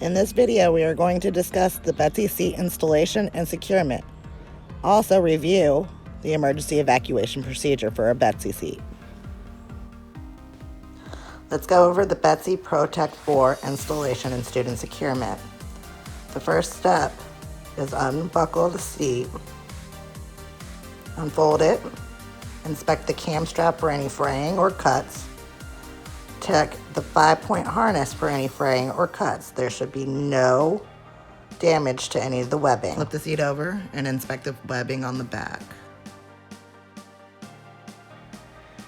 In this video, we are going to discuss the Betsy seat installation and securement. Also review the emergency evacuation procedure for a Betsy seat. Let's go over the Betsy Protect 4 installation and student securement. The first step is unbuckle the seat, unfold it, inspect the cam strap for any fraying or cuts, check the 5-point harness for any fraying or cuts. There should be no damage to any of the webbing. Flip the seat over and inspect the webbing on the back.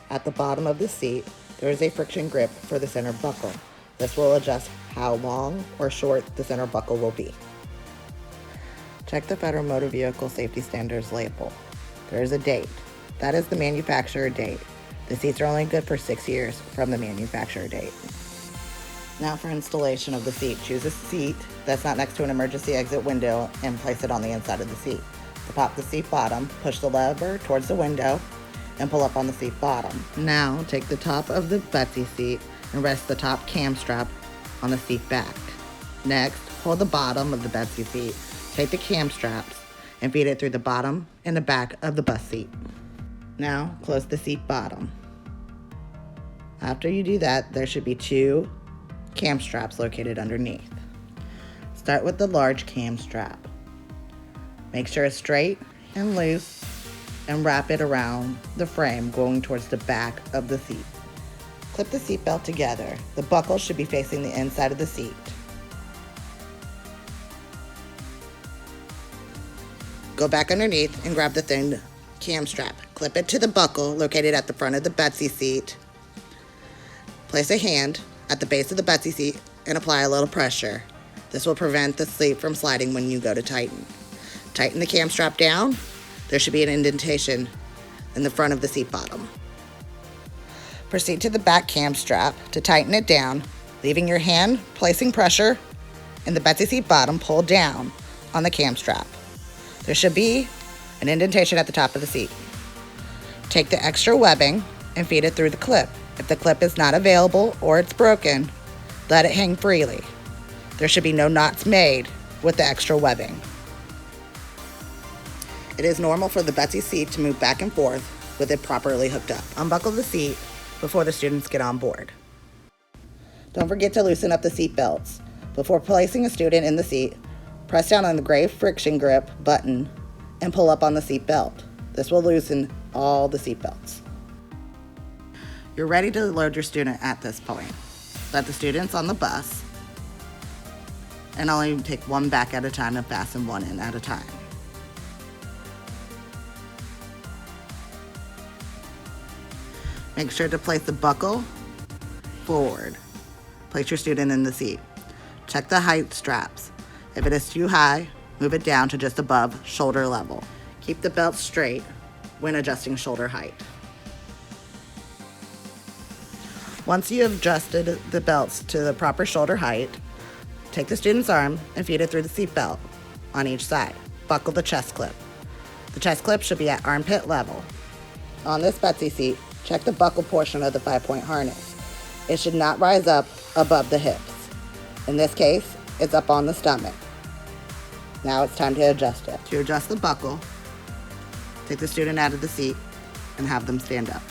At the bottom of the seat, there is a friction grip for the center buckle. This will adjust how long or short the center buckle will be. Check the Federal Motor Vehicle Safety Standards label. There is a date. That is the manufacturer date. The seats are only good for 6 years from the manufacturer date. Now for installation of the seat. Choose a seat that's not next to an emergency exit window and place it on the inside of the seat. To pop the seat bottom, push the lever towards the window and pull up on the seat bottom. Now take the top of the Betsy seat and rest the top cam strap on the seat back. Next, hold the bottom of the Betsy seat, take the cam straps and feed it through the bottom and the back of the bus seat. Now close the seat bottom. After you do that, there should be 2 cam straps located underneath. Start with the large cam strap. Make sure it's straight and loose and wrap it around the frame going towards the back of the seat. Clip the seat belt together. The buckle should be facing the inside of the seat. Go back underneath and grab the thin cam strap. Clip it to the buckle located at the front of the Betsy seat. Place a hand at the base of the Betsy seat and apply a little pressure. This will prevent the seat from sliding when you go to tighten. Tighten the cam strap down. There should be an indentation in the front of the seat bottom. Proceed to the back cam strap to tighten it down, leaving your hand placing pressure in the Betsy seat bottom, pull down on the cam strap. There should be an indentation at the top of the seat. Take the extra webbing and feed it through the clip. If the clip is not available or it's broken, let it hang freely. There should be no knots made with the extra webbing. It is normal for the Betsy seat to move back and forth with it properly hooked up. Unbuckle the seat before the students get on board. Don't forget to loosen up the seat belts. Before placing a student in the seat, press down on the gray friction grip button and pull up on the seat belt. This will loosen all the seat belts. You're ready to load your student at this point. Let the students on the bus and only take one back at a time and fasten one in at a time. Make sure to place the buckle forward. Place your student in the seat. Check the height straps. If it is too high, move it down to just above shoulder level. Keep the belt straight when adjusting shoulder height. Once you have adjusted the belts to the proper shoulder height, take the student's arm and feed it through the seat belt on each side. Buckle the chest clip. The chest clip should be at armpit level. On this Betsy seat, check the buckle portion of the 5-point harness. It should not rise up above the hips. In this case, it's up on the stomach. Now it's time to adjust it. To adjust the buckle, take the student out of the seat and have them stand up.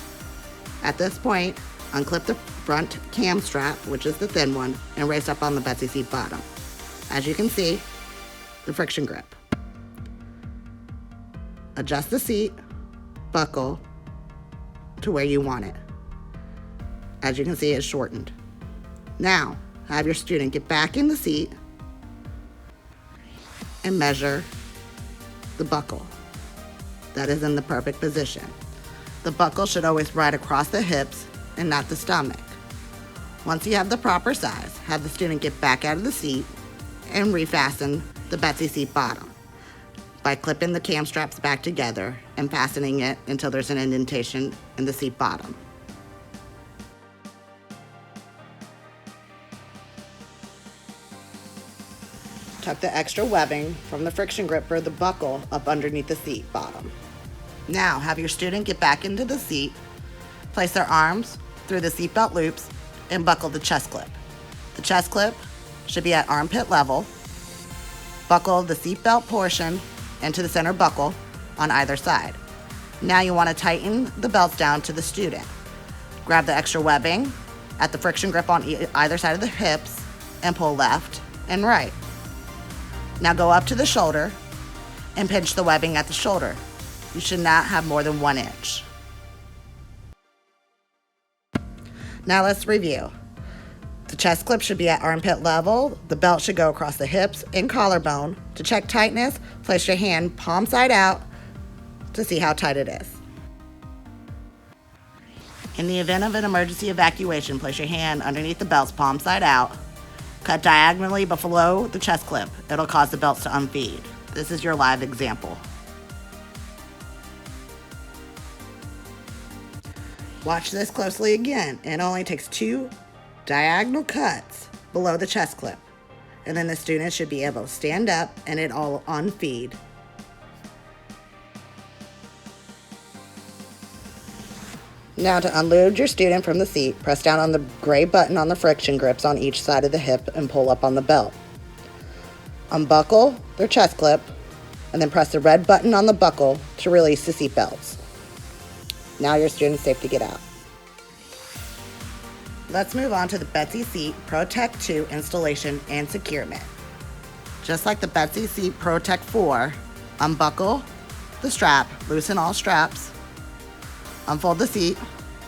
At this point, unclip the front cam strap, which is the thin one, and raise up on the Betsy seat bottom. As you can see, the friction grip. Adjust the seat buckle to where you want it. As you can see, it's shortened. Now, have your student get back in the seat and measure the buckle. That is in the perfect position. The buckle should always ride across the hips and not the stomach. Once you have the proper size, have the student get back out of the seat and refasten the Betsy seat bottom by clipping the cam straps back together and fastening it until there's an indentation in the seat bottom. Tuck the extra webbing from the friction grip for the buckle up underneath the seat bottom. Now have your student get back into the seat, place their arms through the seatbelt loops, and buckle the chest clip. The chest clip should be at armpit level. Buckle the seatbelt portion into the center buckle on either side. Now you want to tighten the belts down to the student. Grab the extra webbing at the friction grip on either side of the hips and pull left and right. Now go up to the shoulder and pinch the webbing at the shoulder. You should not have more than 1 inch. Now let's review. The chest clip should be at armpit level. The belt should go across the hips and collarbone. To check tightness, place your hand palm side out to see how tight it is. In the event of an emergency evacuation, place your hand underneath the belts palm side out. Cut diagonally below the chest clip. It'll cause the belts to unfeed. This is your live example. Watch this closely again. It only takes 2 diagonal cuts below the chest clip, and then the student should be able to stand up and it'll unfeed. Now to unload your student from the seat, press down on the gray button on the friction grips on each side of the hip and pull up on the belt. Unbuckle their chest clip and then press the red button on the buckle to release the seat belts. Now your student's safe to get out. Let's move on to the Betsy Seat Protect 2 installation and securement. Just like the Betsy Seat Protect 4, unbuckle the strap, loosen all straps, unfold the seat,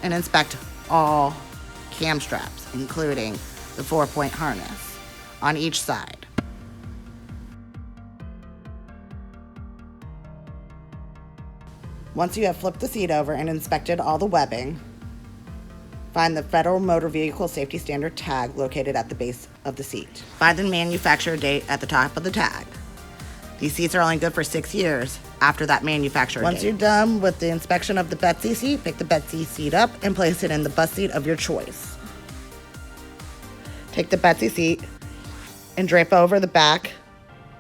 and inspect all cam straps, including the 4-point harness on each side. Once you have flipped the seat over and inspected all the webbing, find the Federal Motor Vehicle Safety Standard tag located at the base of the seat. Find the manufacturer date at the top of the tag. These seats are only good for 6 years after that manufacturer date. Once you're done with the inspection of the Betsy seat, pick the Betsy seat up and place it in the bus seat of your choice. Take the Betsy seat and drape over the back,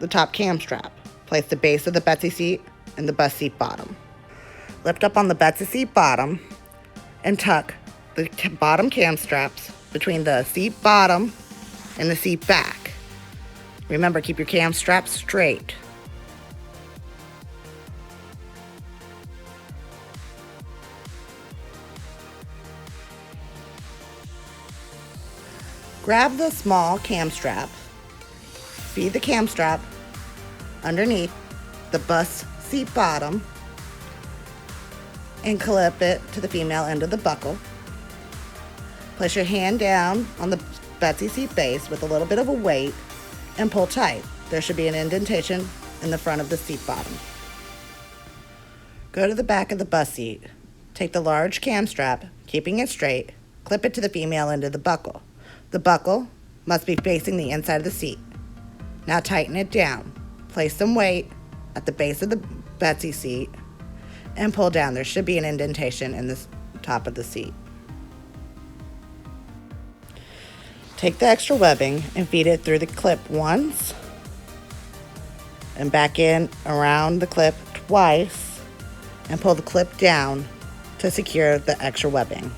the top cam strap. Place the base of the Betsy seat in the bus seat bottom. Lift up on the Betsy seat bottom and tuck the bottom cam straps between the seat bottom and the seat back. Remember, keep your cam straps straight. Grab the small cam strap, feed the cam strap underneath the bus seat bottom, and clip it to the female end of the buckle. Place your hand down on the Betsy seat base with a little bit of a weight and pull tight. There should be an indentation in the front of the seat bottom. Go to the back of the bus seat. Take the large cam strap, keeping it straight, clip it to the female end of the buckle. The buckle must be facing the inside of the seat. Now tighten it down. Place some weight at the base of the Betsy seat and pull down. There should be an indentation in the top of the seat. Take the extra webbing and feed it through the clip once and back in around the clip twice and pull the clip down to secure the extra webbing.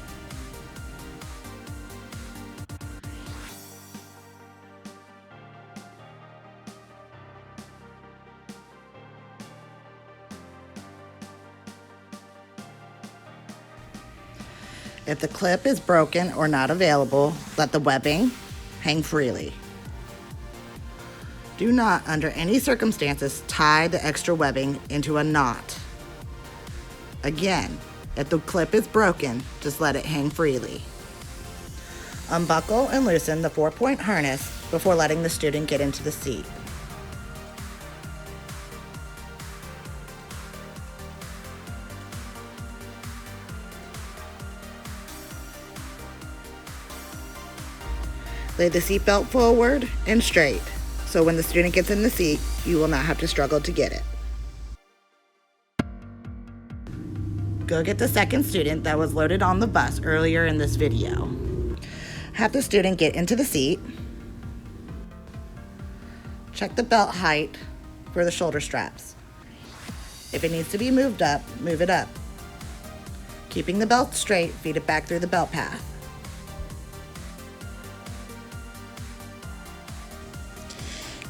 If the clip is broken or not available, let the webbing hang freely. Do not, under any circumstances, tie the extra webbing into a knot. Again, if the clip is broken, just let it hang freely. Unbuckle and loosen the 4-point harness before letting the student get into the seat. Lay the seatbelt forward and straight, so when the student gets in the seat, you will not have to struggle to get it. Go get the second student that was loaded on the bus earlier in this video. Have the student get into the seat. Check the belt height for the shoulder straps. If it needs to be moved up, move it up. Keeping the belt straight, feed it back through the belt path.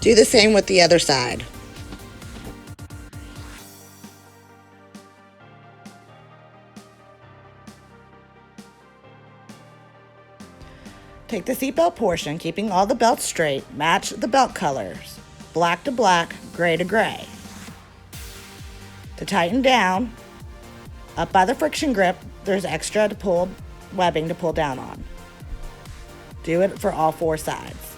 Do the same with the other side. Take the seatbelt portion, keeping all the belts straight, match the belt colors, black to black, gray to gray. To tighten down, up by the friction grip, there's extra webbing to pull down on. Do it for all 4 sides.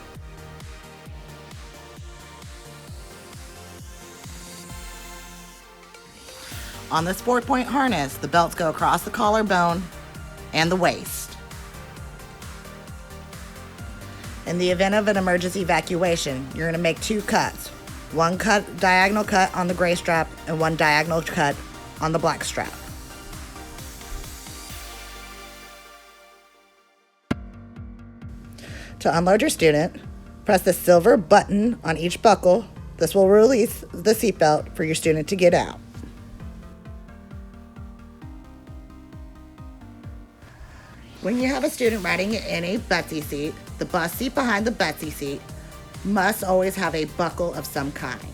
On this 4-point harness, the belts go across the collarbone and the waist. In the event of an emergency evacuation, you're going to make 2 cuts. 1 diagonal cut on the gray strap and 1 diagonal cut on the black strap. To unload your student, press the silver button on each buckle. This will release the seatbelt for your student to get out. When you have a student riding in a Betsy seat, the bus seat behind the Betsy seat must always have a buckle of some kind.